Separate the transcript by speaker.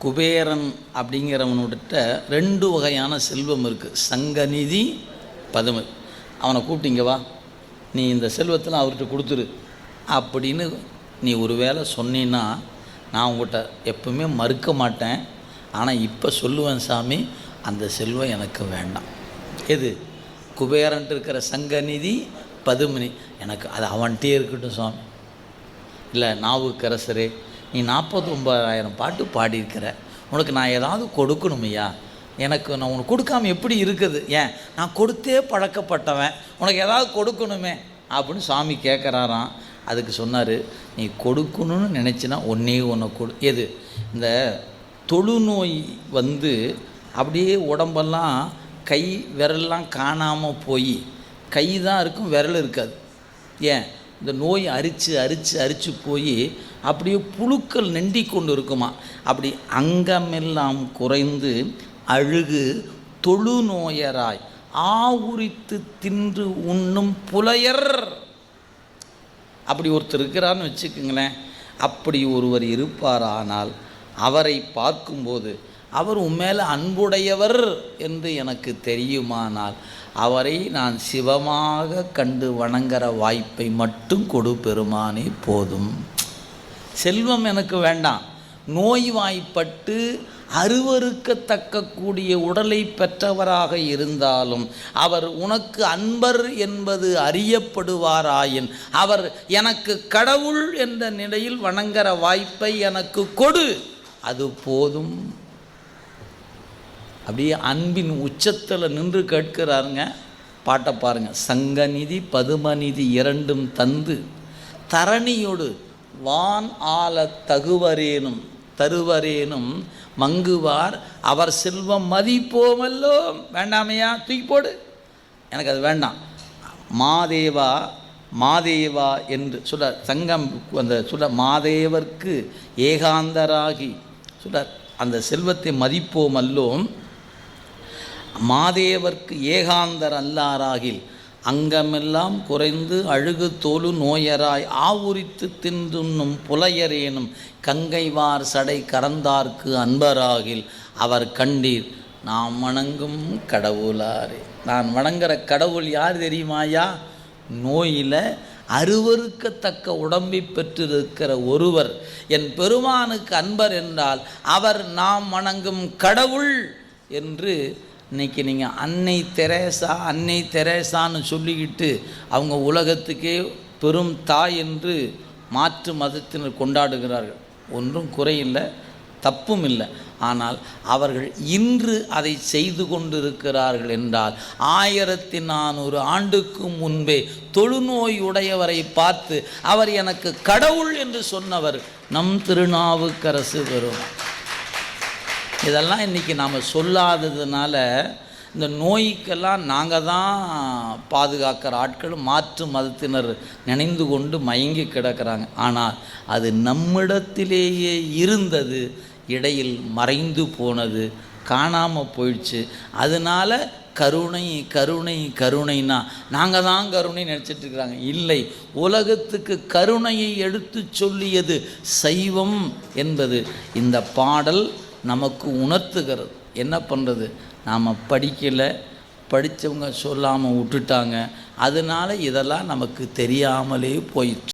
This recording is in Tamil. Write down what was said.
Speaker 1: குபேரன் அப்படிங்கிறவனுக்கிட்ட 2 வகையான செல்வம் இருக்குது. சங்கநிதி, பதுமை. அவனை கூப்பிட்டீங்க வா, நீ இந்த செல்வத்தில் அவர்கிட்ட கொடுத்துரு அப்படின்னு நீ ஒரு வேளை சொன்னீன்னா நான் உங்கள்கிட்ட எப்பவுமே மறுக்க மாட்டேன். ஆனால் இப்போ சொல்லுவேன், சாமி அந்த செல்வம் எனக்கு வேண்டாம். எது? குபேரன்ட்டு இருக்கிற சங்கநிதி, பதுமினி எனக்கு அது அவன்கிட்டே இருக்கட்டும் சாமி. இல்லை நாவுக்கரசரே, நீ 49,000 பாட்டு பாடியிருக்கிற, உனக்கு நான் ஏதாவது கொடுக்கணுமையா? எனக்கு நான் உனக்கு கொடுக்காம எப்படி இருக்குது? ஏன் நான் கொடுத்தே பழக்கப்பட்டவன், உனக்கு ஏதாவது கொடுக்கணுமே அப்படின்னு சாமி கேட்குறாராம். அதுக்கு சொன்னார், நீ கொடுக்கணும்னு நினச்சின்னா ஒன்றே ஒன்று கொடு. எது? இந்த தொழுநோய் வந்து அப்படியே உடம்பெல்லாம் கை விரல்லாம் காணாமல் போய் கை தான் இருக்கும், விரல் இருக்காது. ஏன்? இந்த நோய் அரிச்சு போய் அப்படியே புழுக்கள் நெண்டி கொண்டு இருக்குமா. அப்படி அங்கமெல்லாம் குறைந்து அழுகு தொழுநோயராய் ஆவுரித்து தின்று உண்ணும் புலையர். அப்படி ஒருத்தர் இருக்கிறான்னு வச்சுக்கோங்களேன். அப்படி ஒருவர் இருப்பாரானால் அவரை பார்க்கும்போது அவர் உண்மையில அன்புடையவர் என்று எனக்கு தெரியுமானால் அவரை நான் சிவமாக கண்டு வணங்குற வாய்ப்பை மட்டும் கொடு பெருமானே போதும். செல்வம் எனக்கு வேண்டாம். நோய்வாய்ப்பட்டு அருவருக்கத்தக்கக்கூடிய உடலை பெற்றவராக இருந்தாலும் அவர் உனக்கு அன்பர் என்பது அறியப்படுவாராயின் அவர் எனக்கு கடவுள் என்ற நிலையில் வணங்குற வாய்ப்பை எனக்கு கொடு, அது போதும். அப்படியே அன்பின் உச்சத்தில் நின்று கேட்கிறாருங்க. பாட்டை பாருங்கள். சங்கநிதி பதுமநிதி 2 தந்து தரணியோடு வான் ஆல தருவரேனும் மங்குவார் அவர் செல்வம் மதிப்போமல்லோ. வேண்டாமையா? தூக்கி போடு, எனக்கு அது வேண்டாம். மாதேவா என்று சொல்ல சங்கம் அந்த சொல்ல மாதேவர்க்கு ஏகாந்தராகி சொல்ல அந்த செல்வத்தை மதிப்போமல்லோம். மாதேவர்க்கு ஏகாந்தர் அல்லாராகில் அங்கமெல்லாம் குறைந்து அழுகு தோலு நோயராய் ஆவுரித்து தின்றுண்ணும் புலையரேனும் கங்கைவார் சடை கறந்தார்க்கு அன்பராகில் அவர் கண்டீர் நாம் வணங்கும் கடவுளாரே. நான் வணங்குற கடவுள் யார் தெரியுமாயா? நோயில் அருவருக்கத்தக்க உடம்பை பெற்றிருக்கிற ஒருவர் என் பெருமானுக்கு அன்பர் என்றால் அவர் நாம் வணங்கும் கடவுள் என்று. இன்றைக்கி நீங்கள் அன்னை தெரேசான்னு சொல்லிக்கிட்டு அவங்க உலகத்துக்கே பெரும் தாய் என்று மாற்று மதத்தினர் கொண்டாடுகிறார்கள். ஒன்றும் குறையில்லை, தப்பும் இல்லை. ஆனால் அவர்கள் இன்று அதை செய்து கொண்டிருக்கிறார்கள் என்றால் 1400 ஆண்டுக்கு முன்பே தொழுநோய் உடையவரை பார்த்து அவர் எனக்கு கடவுள் என்று சொன்னவர் நம் திருநாவுக்கரசு பெருமான். இதெல்லாம் இன்றைக்கி நாம் சொல்லாததுனால இந்த நோய்க்கெல்லாம் நாங்கள் தான் பாதுகாக்கிற ஆட்கள் மாற்று மதத்தினர் நினைந்து கொண்டு மயங்கி கிடக்கிறாங்க. ஆனால் அது நம்மிடத்திலேயே இருந்தது, இடையில் மறைந்து போனது, காணாமல் போயிடுச்சு. அதனால் கருணைனா நாங்கள் தான் கருணை நினச்சிட்ருக்குறாங்க. இல்லை, உலகத்துக்கு கருணையை எடுத்து சொல்லியது சைவம் என்பது இந்த பாடல் நமக்கு உணர்த்துகிறது. என்ன பண்ணுறது? நாம் படிக்கலை, படித்தவங்க சொல்லாமல் விட்டுட்டாங்க. அதனால் இதெல்லாம் நமக்கு தெரியாமலே போயிடுச்சு.